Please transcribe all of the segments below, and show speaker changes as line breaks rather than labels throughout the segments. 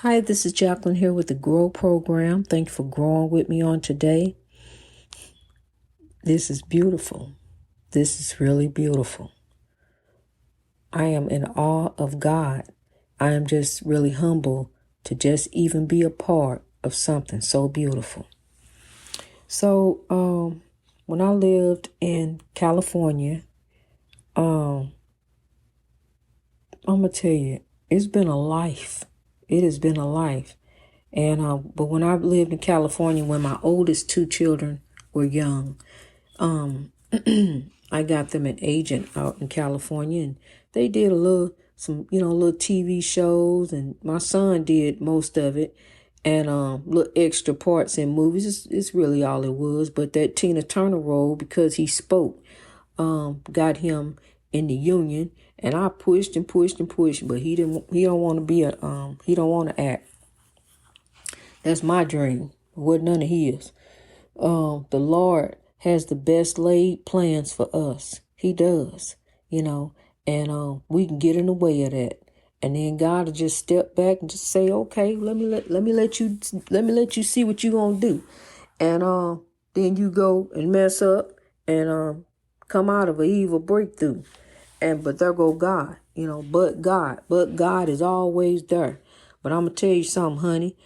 Hi, this is Jacqueline here with the GROW program. Thank you for growing with me on today. This is beautiful. This is really beautiful. I am in awe of God. I am just really humble to just even be a part of something so beautiful. So, when I lived in California, I'm gonna tell you, it's been a life. It has been a life. But when I lived in California, when my oldest two children were young, I got them an agent out in California, and they did little TV shows, and my son did most of it, and little extra parts in movies. It's really all it was. But that Tina Turner role, because he spoke, got him in the union, and I pushed and pushed and pushed, but he don't want to he don't want to act. That's my dream. It wasn't none of his. The Lord has the best laid plans for us. He does, and we can get in the way of that. And then God will just step back and just say, "Okay, let me let you see what you're gonna do." And then you go and mess up and come out of an evil breakthrough. But there go God, but God is always there. But I'm gonna tell you something, honey.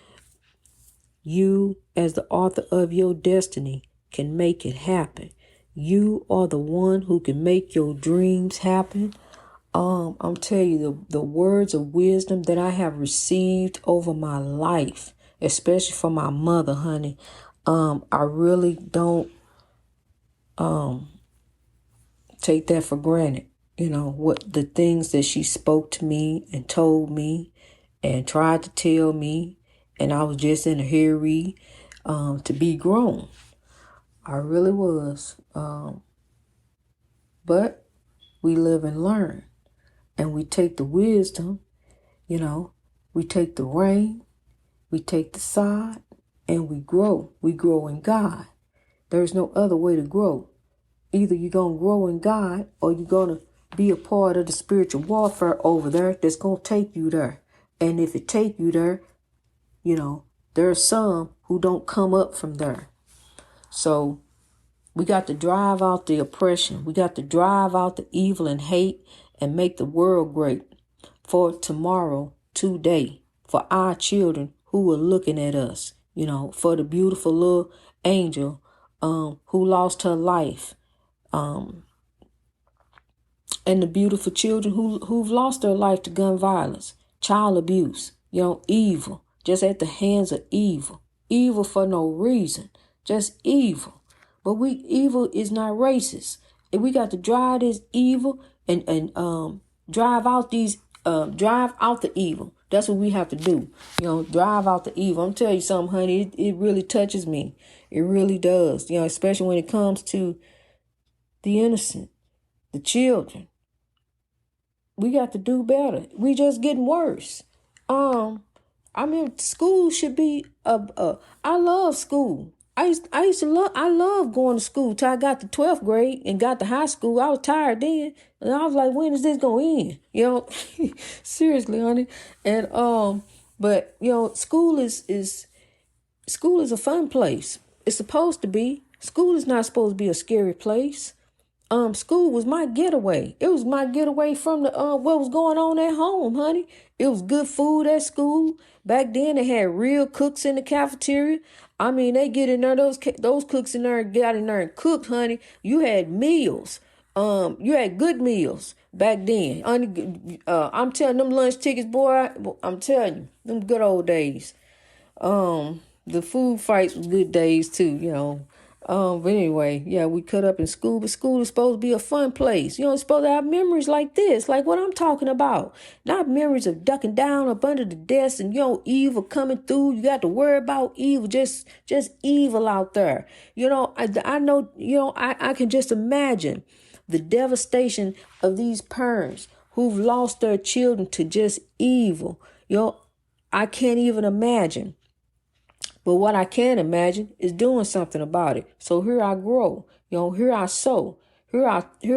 You, as the author of your destiny, can make it happen. You are the one who can make your dreams happen. I'm telling you, the words of wisdom that I have received over my life, especially from my mother, honey, I really don't take that for granted. What the things that she spoke to me and told me and tried to tell me, and I was just in a hurry to be grown. I really was. But we live and learn. And we take the wisdom, we take the rain, we take the sod, and we grow. We grow in God. There's no other way to grow. Either you're going to grow in God, or you're going to be a part of the spiritual warfare over there that's going to take you there. And if it take you there, there are some who don't come up from there. So we got to drive out the oppression. We got to drive out the evil and hate and make the world great for tomorrow, today, for our children who are looking at us, for the beautiful little angel who lost her life, and the beautiful children who've lost their life to gun violence, child abuse, evil, just at the hands of evil for no reason, just evil. But evil is not racist. And we got to drive this evil and drive out the evil. That's what we have to do. Drive out the evil. I'm telling you something, honey, it really touches me. It really does. Especially when it comes to the innocent, the children. We got to do better. We just getting worse. School should be I love school. I love going to school till I got to 12th grade and got to high school. I was tired then. And I was like, when is this going to end? Seriously, honey. And, but school is a fun place. It's supposed to be. School is not supposed to be a scary place. School was my getaway. It was my getaway from the what was going on at home, honey. It was good food at school. Back then, they had real cooks in the cafeteria. They get in there, those cooks in there got in there and cooked, honey. You had meals. You had good meals back then. I'm telling them lunch tickets, boy. I'm telling you, them good old days. The food fights was good days too, But anyway, yeah, we cut up in school, but school is supposed to be a fun place. It's supposed to have memories like this, like what I'm talking about. Not memories of ducking down up under the desk and, evil coming through. You got to worry about evil, just evil out there. I know, I can just imagine the devastation of these parents who've lost their children to just evil. I can't even imagine. But what I can imagine is doing something about it. So here I grow, here I sow, Here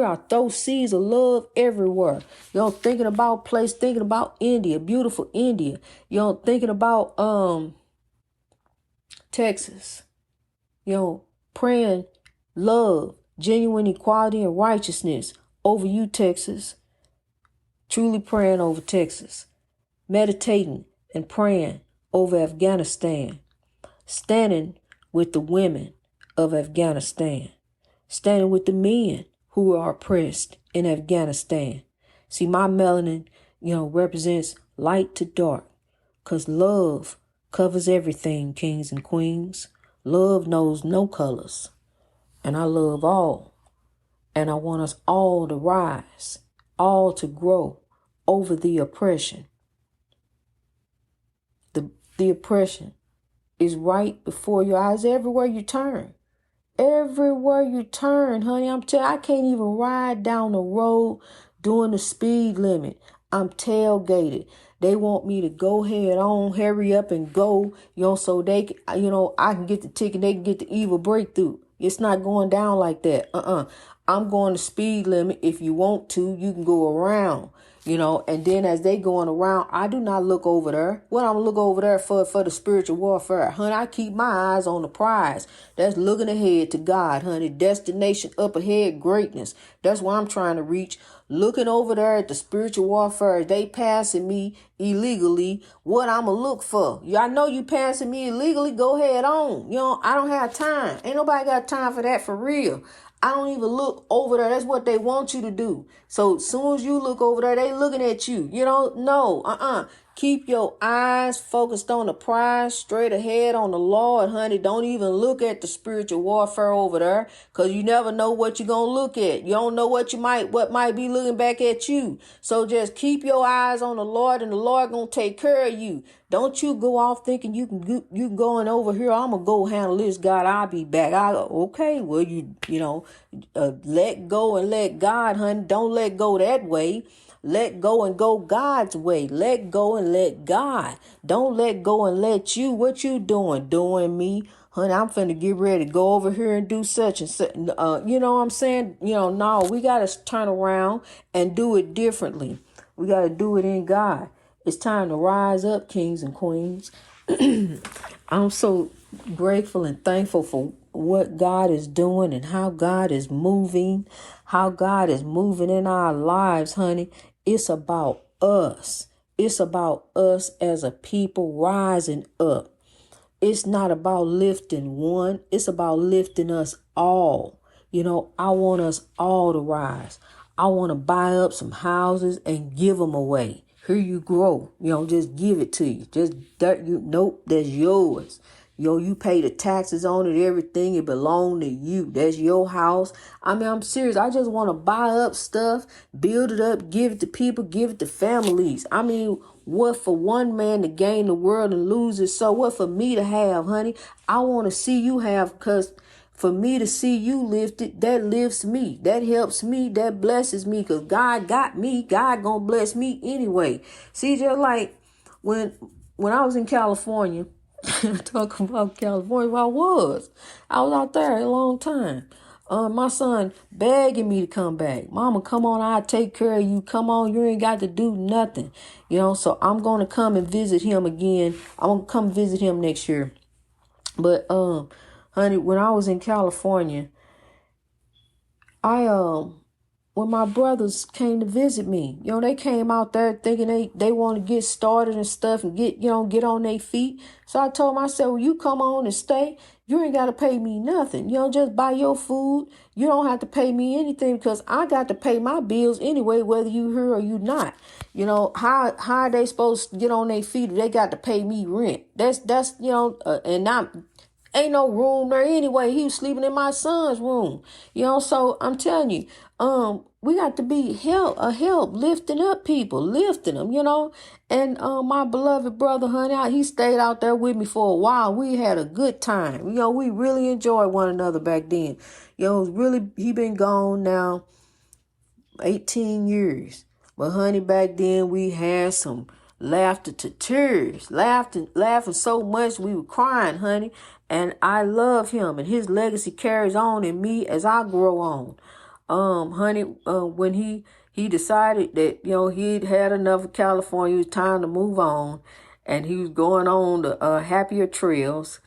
I throw seeds of love everywhere. You know, thinking about place, thinking about India, beautiful India. You know, thinking about Texas. You know, praying love, genuine equality and righteousness over you, Texas. Truly praying over Texas. Meditating and praying over Afghanistan. Standing with the women of Afghanistan. Standing with the men who are oppressed in Afghanistan. See, my melanin, represents light to dark. Because love covers everything, kings and queens. Love knows no colors. And I love all. And I want us all to rise, all to grow over the oppression. The oppression is right before your eyes everywhere you turn. Everywhere you turn, honey, I'm telling you, I can't even ride down the road doing the speed limit. I'm tailgated. They want me to go head on, hurry up and go, so they can, I can get the ticket, they can get the evil breakthrough. It's not going down like that. I'm going the speed limit. If you want to, you can go around. And then as they going around, I do not look over there. What I'm look over there for the spiritual warfare, honey, I keep my eyes on the prize. That's looking ahead to God, honey. Destination up ahead, greatness. That's where I'm trying to reach. Looking over there at the spiritual warfare, they passing me illegally. What I'ma look for? I know you passing me illegally. Go ahead on. I don't have time. Ain't nobody got time for that for real. I don't even look over there. That's what they want you to do. So as soon as you look over there, they looking at you. No. Keep your eyes focused on the prize, straight ahead on the Lord, honey. Don't even look at the spiritual warfare over there, because you never know what you're going to look at. You don't know what might be looking back at you. So just keep your eyes on the Lord, and the Lord going to take care of you. Don't you go off thinking you can going over here. I'm going to go handle this, God. I'll be back. Okay, well, let go and let God, honey. Don't let go that way. Let go and go God's way. Let go and let God. Don't let go and let you. What you doing? Doing me. Honey, I'm finna get ready to go over here and do such and such. You know what I'm saying? No, we got to turn around and do it differently. We got to do it in God. It's time to rise up, kings and queens. I'm so grateful and thankful for what God is doing and how God is moving, in our lives, honey. It's about us. It's about us as a people rising up. It's not about lifting one. It's about lifting us all. I want us all to rise. I want to buy up some houses and give them away. Here you grow. Just give it to you. Nope, that's yours. You pay the taxes on it, everything. It belong to you. That's your house. I'm serious. I just want to buy up stuff, build it up, give it to people, give it to families. What for one man to gain the world and lose it? So what for me to have, honey? I want to see you have, because for me to see you lifted, that lifts me. That helps me. That blesses me, because God got me. God gonna bless me anyway. See, just like when I was in California, talking about California, I was out there a long time. My son begging me to come back. Mama, come on, I'll take care of you. Come on, you ain't got to do nothing. So I'm going to come and visit him again. I'm going to come visit him next year. But, honey, when I was in California, when my brothers came to visit me, they came out there thinking they want to get started and stuff and get on their feet. So I told them, I said, well, you come on and stay. You ain't got to pay me nothing. Just buy your food. You don't have to pay me anything, because I got to pay my bills anyway, whether you here or you not. How are they supposed to get on their feet if they got to pay me rent? That's and ain't no room there anyway. He was sleeping in my son's room. So I'm telling you, we got to be help lifting up people, lifting them, And my beloved brother, honey, he stayed out there with me for a while. We had a good time. We really enjoyed one another back then. He been gone now 18 years. But honey, back then we had some laughter to tears, laughing so much we were crying, honey. And I love him, and his legacy carries on in me as I grow on. honey, when he decided that, he'd had enough of California, it was time to move on, and he was going on to happier trails.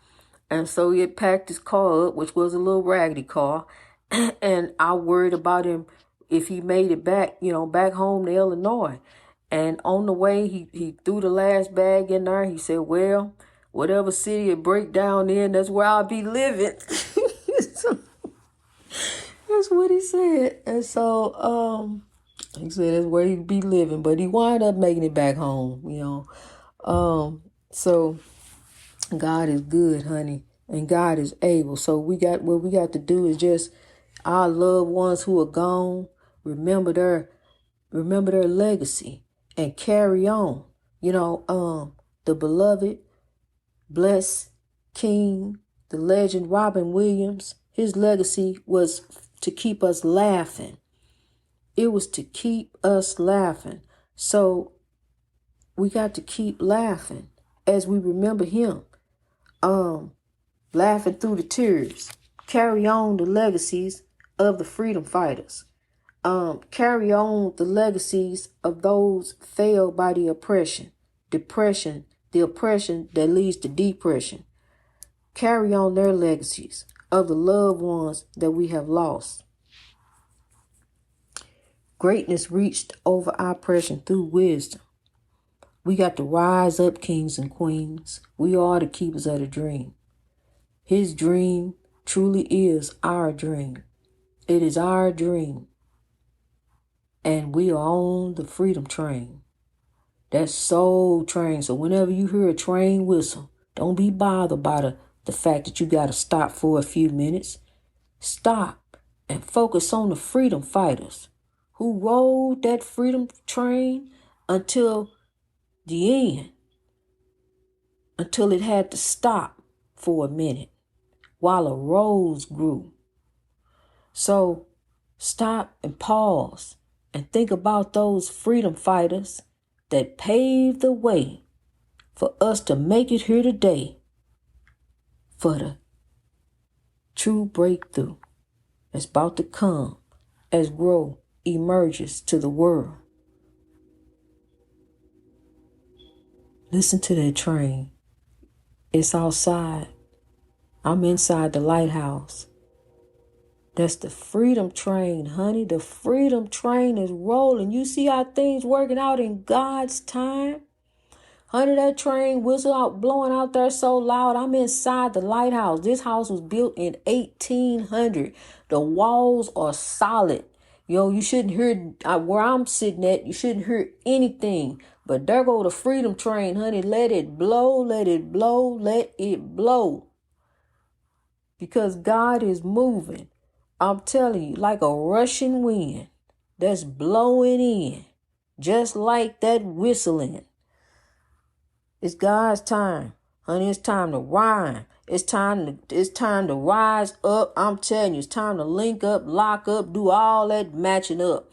And so he had packed his car up, which was a little raggedy car. And I worried about him if he made it back, back home to Illinois. And on the way, he threw the last bag in there. He said, well, whatever city it break down in, that's where I'll be living. So, that's what he said. And so he said that's where he'd be living. But he wound up making it back home, So God is good, honey, and God is able. So what we got to do is just our loved ones who are gone, remember their legacy and carry on. The beloved, blessed King, the legend Robin Williams, his legacy was to keep us laughing. It was to keep us laughing. So we got to keep laughing as we remember him. Laughing through the tears. Carry on the legacies of the freedom fighters. Carry on the legacies of those failed by the oppression, depression, the oppression that leads to depression. Carry on their legacies of the loved ones that we have lost. Greatness reached over oppression through wisdom. We got to rise up, kings and queens. We are the keepers of the dream. His dream truly is our dream. It is our dream. And we are on the freedom train. That soul train. So whenever you hear a train whistle, don't be bothered by the fact that you got to stop for a few minutes. Stop and focus on the freedom fighters who rode that freedom train until the end. Until it had to stop for a minute while a rose grew. So stop and pause and think about those freedom fighters that paved the way for us to make it here today, for the true breakthrough that's about to come as GROW emerges to the world. Listen to that train. It's outside. I'm inside the lighthouse. That's the freedom train, honey. The freedom train is rolling. You see how things working out in God's time? Honey, that train whistle out, blowing out there so loud. I'm inside the lighthouse. This house was built in 1800. The walls are solid. You shouldn't hear, where I'm sitting at, you shouldn't hear anything. But there go the freedom train, honey. Let it blow, let it blow, let it blow. Because God is moving. I'm telling you, like a rushing wind that's blowing in, just like that whistling. It's God's time, honey. It's time to rhyme. It's time to rise up. I'm telling you, it's time to link up, lock up, do all that matching up.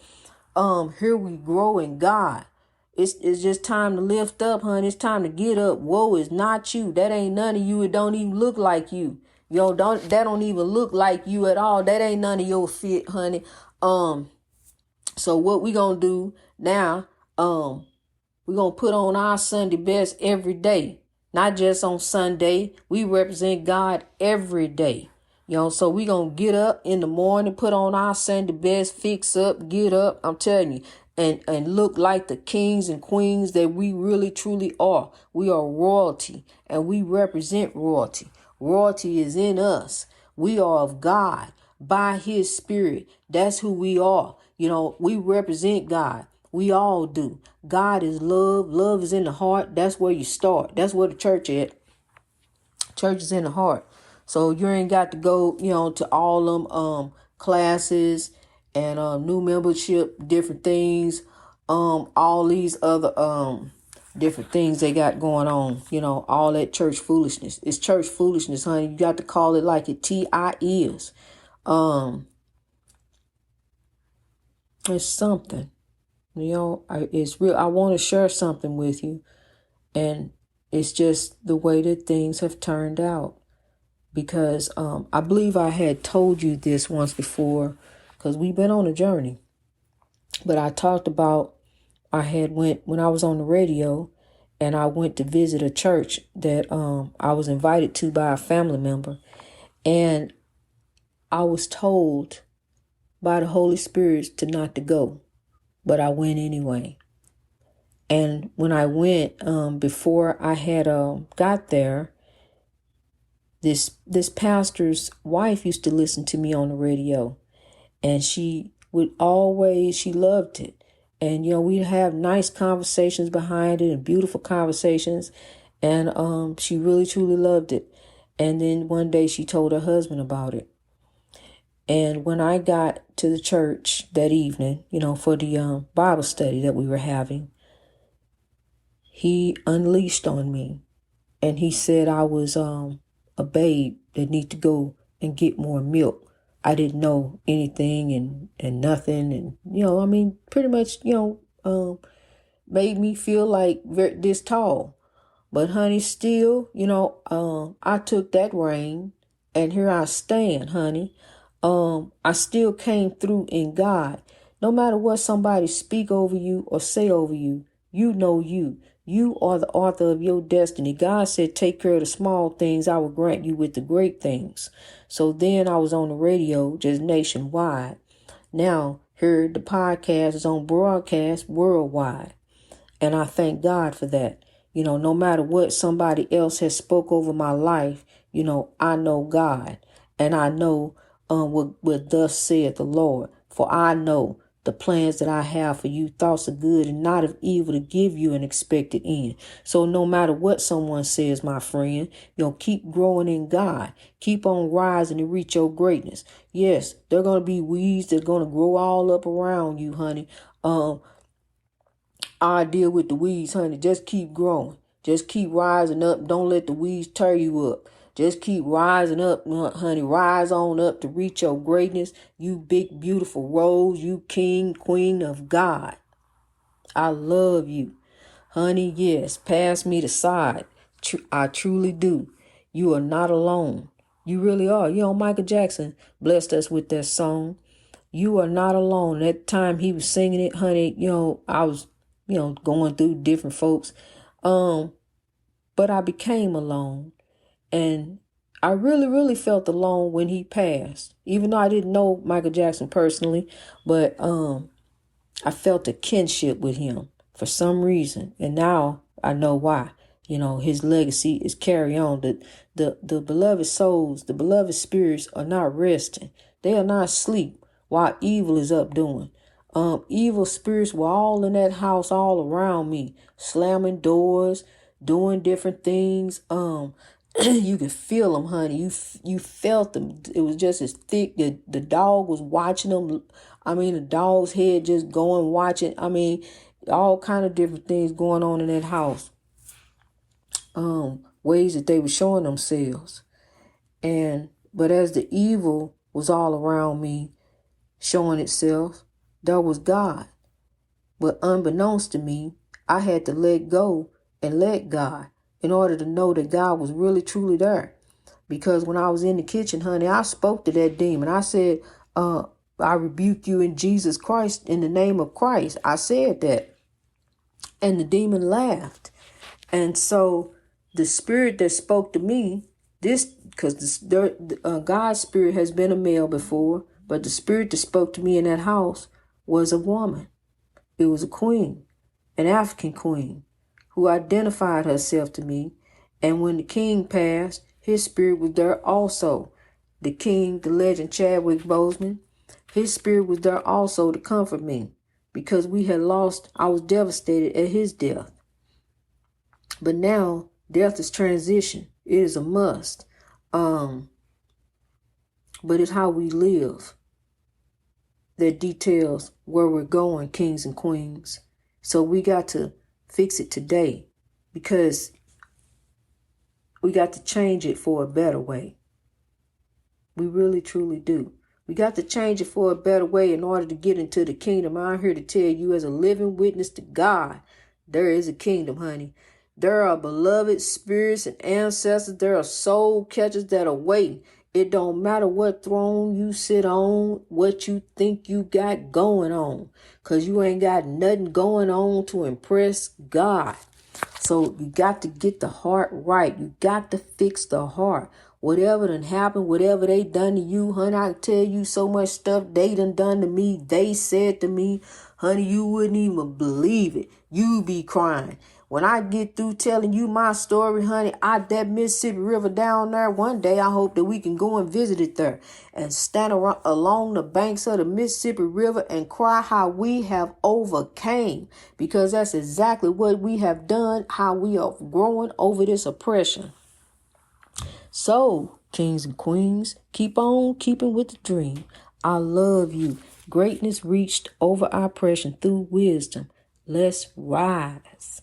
Here we grow in God. It's just time to lift up, honey. It's time to get up. Whoa, it's not you. That ain't none of you. It don't even look like you. That don't even look like you at all. That ain't none of your fit, honey. So what we gonna do now? We gonna put on our Sunday best every day, not just on Sunday. We represent God every day. So we gonna get up in the morning, put on our Sunday best, fix up, get up. I'm telling you, and look like the kings and queens that we really truly are. We are royalty, and we represent royalty. Royalty is in us. We are of God by his spirit. That's who we are. We represent God. We all do. God is love. Love is in the heart. That's where you start. That's where the church is at. Church is in the heart. So you ain't got to go, to all them classes and new membership, different things, all these other different things they got going on, all that church foolishness. It's church foolishness, honey. You got to call it like it is. It's something, it's real. I want to share something with you, and it's just the way that things have turned out. Because I believe I had told you this once before, because we've been on a journey. But I talked about I had went when I was on the radio, and I went to visit a church that I was invited to by a family member, and I was told by the Holy Spirit to not to go, but I went anyway. And when I went, before I had got there, this pastor's wife used to listen to me on the radio, and she loved it. And, we'd have nice conversations behind it and beautiful conversations. And she really, truly loved it. And then one day she told her husband about it. And when I got to the church that evening, for the Bible study that we were having, he unleashed on me. And he said I was a babe that need to go and get more milk. I didn't know anything and nothing. And, pretty much, made me feel like this tall. But honey, still, I took that reign, and here I stand, honey. I still came through in God. No matter what somebody speak over you or say over you, you know you. You are the author of your destiny. God said, take care of the small things. I will grant you with the great things. So then I was on the radio, just nationwide. Now, here the podcast is on broadcast worldwide. And I thank God for that. No matter what somebody else has spoke over my life, I know God. And I know what thus saith the Lord. For I know the plans that I have for you, thoughts of good and not of evil, to give you an expected end. So no matter what someone says, my friend, keep growing in God. Keep on rising to reach your greatness. Yes, there are going to be weeds that are going to grow all up around you, honey. I deal with the weeds, honey. Just keep growing. Just keep rising up. Don't let the weeds tear you up. Just keep rising up, honey. Rise on up to reach your greatness. You big, beautiful rose. You king, queen of God. I love you. Honey, yes. Pass me the side. I truly do. You are not alone. You really are. Michael Jackson blessed us with that song. You are not alone. That time he was singing it, honey, I was, going through different folks. But I became alone. And I really, really felt alone when he passed, even though I didn't know Michael Jackson personally, but I felt a kinship with him for some reason. And now I know why. His legacy is carry on. The beloved souls, the beloved spirits are not resting. They are not asleep while evil is up doing. Evil spirits were all in that house all around me, slamming doors, doing different things. You could feel them, honey. You felt them. It was just as thick. The dog was watching them. The dog's head just going watching. All kind of different things going on in that house. Ways that they were showing themselves. But as the evil was all around me showing itself, there was God. But unbeknownst to me, I had to let go and let God in order to know that God was really, truly there. Because when I was in the kitchen, honey, I spoke to that demon. I said, I rebuke you in Jesus Christ, in the name of Christ. I said that. And the demon laughed. And so the spirit that spoke to me, because God's spirit has been a male before, but the spirit that spoke to me in that house was a woman. It was a queen, an African queen, who identified herself to me. And when the king passed, his spirit was there also. The king, the legend Chadwick Boseman, his spirit was there also to comfort me, because we had lost. I was devastated at his death. But now death is transition. It is a must. But it's how we live that details where we're going, kings and queens. So we got to fix it today, because we got to change it for a better way. We really, truly do. We got to change it for a better way in order to get into the kingdom. I'm here to tell you, as a living witness to God, there is a kingdom, honey. There are beloved spirits and ancestors. There are soul catchers that are waiting. It don't matter what throne you sit on, what you think you got going on, because you ain't got nothing going on to impress God. So you got to get the heart right. You got to fix the heart. Whatever done happened, whatever they done to you, honey, I can tell you so much stuff they done to me. They said to me, honey, you wouldn't even believe it. You be crying. When I get through telling you my story, honey, that Mississippi River down there, one day I hope that we can go and visit it there and stand around along the banks of the Mississippi River and cry how we have overcame, because that's exactly what we have done, how we are growing over this oppression. So, kings and queens, keep on keeping with the dream. I love you. Greatness reached over oppression through wisdom. Let's rise.